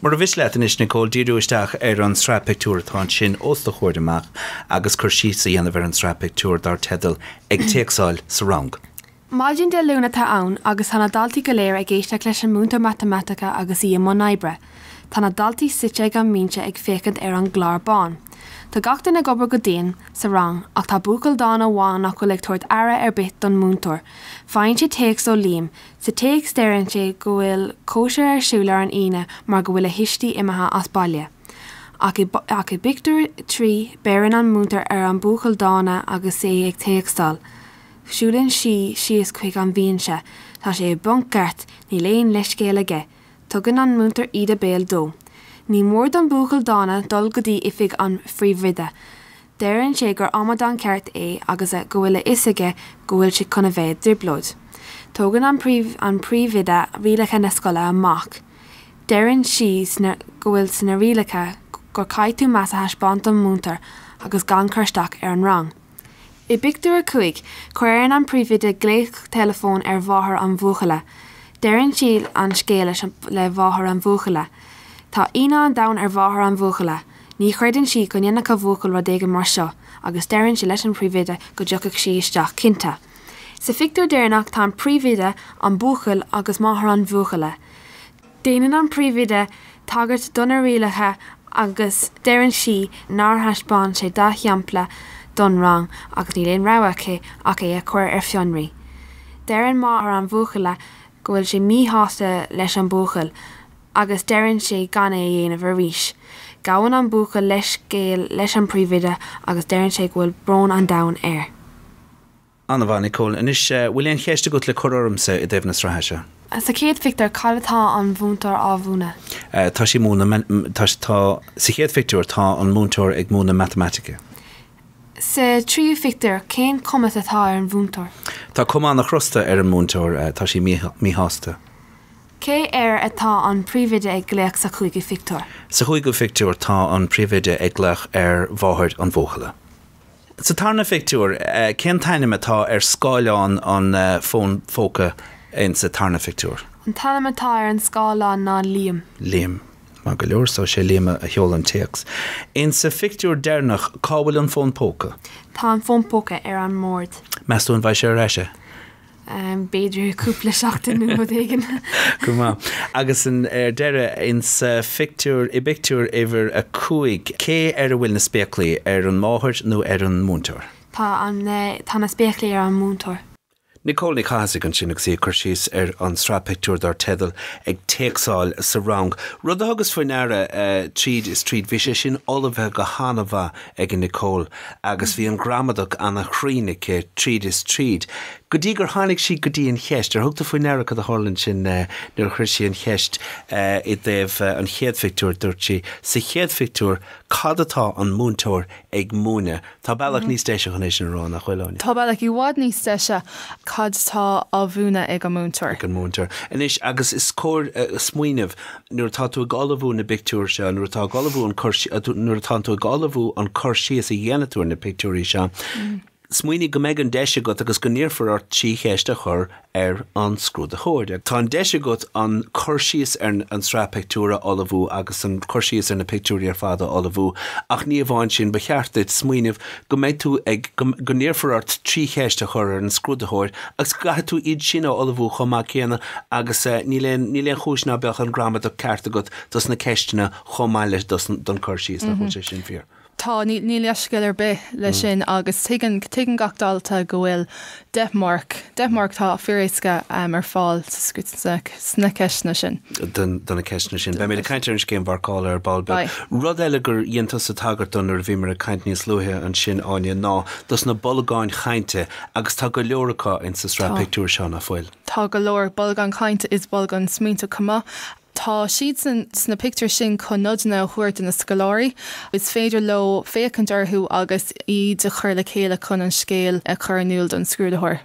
Mar a bhís leat is Nicole díríonn an sraitheanna pictiúr tá sin os do chuir amach agus chuir síos a dhéanamh an sraitheanna pictiúr dar teideal ag Téacsáil sa rang. Máidín de lúna tá ann agus tána daltaí gclár ag éisteacht leis an múntar matematica agus í am oibre. Tána daltaí site ag an mínte ag fécant an gclár bán. Tá gach na gobar go déan sa rang ach tá bucail dána bháin nach go le tuairt ara bit don múntar. Fáin sé téacs ó líam, sa téacs deireann sé go bhfuil cóisiir siúla an ine mar go bhfuil a hiistí imethe as baile. Ach i pictiúr trí bearann an múntar an bucail dána agus é ag téacstal. Siúlann sios chuig an bhíonse, tá sé i buncart ní léon leis céalaige, tugann an múntar iad béil dó. Ní mór don bucail dána dul go dtí ifig an phríomhide. Deireann sé gur amad an ceart é agus go bhfuil isaige go bhfuil si chuna bheith driblóid. Tugann an phríomhide rialacha na scoile amach. Deireann sios go bhfuil sna rialacha gur caiithú meas a haisbáint an múntar agus gan chuirsteach an rang. I pictiúr chuig, chuireann an phríomhide gléich telefón bháthair an bhuachaile. Deireann siad an scéala le bháthair an bhuachaile. Tá ina an dain bháthair an bhuachaile. Ní chuireann si go ndeanach a bhuachail rud éige mar seo, agus deireann si leis an phríomhide go dteochaigh si isteach cinnte. Sa pictiúr deireannach tá an phríomhide an bhuachail agus máthair an bhuachaile. Déanann an phríomhide tagart donna rialacha agus deireann si nar haisbáin sé dá sheampla don rang agus ní léon ráhacha ach é a chuir fionraí. Deireann máthair an bhuachaile go bhfuil sé mítheasta leis an bhuachail agus deireann sé gan é dhéanamh arís. Gabhann an bhuachail leis an phríomhide agus deireann sé go bhfuil brón an dain air. Anna bhá Nicole, inis bhfuil éon chéiste go le choramsa i dtéobh na sraithe? Sa chéad fictar cadtá an bhúntar á bhúna. Tá sí sa chéad fictiúr tá an múntar ag múna matematica. Sa trí fictar cén cumas atá an bhúntar? Tá cumán nach chrusta an múntar tá sí mítheasta. Cé atá an phríomhide ag gléach sa chuige fictar? Sa chuige fictiúr tá an phríomhide ag gléach bháthair an bhuachaile. Sa tarna fictiúr, cén tainnim atá scáileán an fón fóca in sa tarna fictiúr? An tainnim atá an scáileán ná líam. Líam. Má go leor so sé líama a cheol an téacs. In sa fictiúr deirnach cá bhfuil an fón póca? Tá an fón póca an mórd. Measú an bhaid sé reise? Beidir cúpla seachtainú go dtéigean. Go má. Agus an deire in sa fictiúr i pictiúr iver a cuaig, cé a bhfuil na spéaclaí an máthair nó an múntar? Tá na spéaclaí an múntar. Nicole ní chasaigh an sin ag sí chuir síos an sraitheanna pictiúr dar teideal ag Téacsáil sa rang. Rud agus faoin aire tríd is tríd bhí sé sin olabheith go hanamha ag an Nicole agus bhí an gramadach anna chrínic tríd is tríd. Go dtí gur tháinig si go dtí an cheist, thugta faoin aire go a tharlann sin nuair chuir sí an cheist i dtéobh an chéad fictiúr dúirt si. Sa chéad fictiúr cad atá an múntar ag múna. Tá bailach níos déise chun éis an rán nach chuileáin. Tá bailach í bhád níos déise cad tá á bhúna ag an múntar. Ag an múntar. Inis agus is cóir smuoineh nuair tá tú agallamh na pictiúr se, nuair tá agallamh an cur síos a dhéanatúir na pictiúrí se. Smuoinnig go méid an deise got agus go níorfar tí chéiste chur an scrúdú béil. Tá an deise got an chuirsíos an sraitheanna pictiúra olabhú agus an chuirsíos na pictiúrí fada olabhú ach ní bháin sin ba cheartid smuoineh go méid tú ag go níorfar trí chéiste chur an scrúdú béil agus gaithe tú iad sin olabhú chumá chéanna agus ní léon chúisna beach an gramadach cearta got dus na ceistena chumá leis don chuirsíos na chuise sin fíor. Tá ní leisceil be lei sin agus tuigeann gachdáilta go bhfuil deithmarc tá firéisce ar fáil sna ceisna sin. Donna ceisna sin. Be mé a caiintear an céim bharcáil ar ball. Rud eile gur dhéanta sa tagart don ar bhí mar a caiint níos luthe an sin áine ná, dus na bolgáin chainte agus tá go leorachá in sa sraitheanna pictiúr seán a foiil. Tá go leor bolgáin chainte is bolgáin smínta cumá. Tá siad sna pictiúr sin chun nudna chuirt in na scoláirí, is féidir le fécant orthú agus iad a chur le chéile chun an scéal a chur núil don scrúdú béil.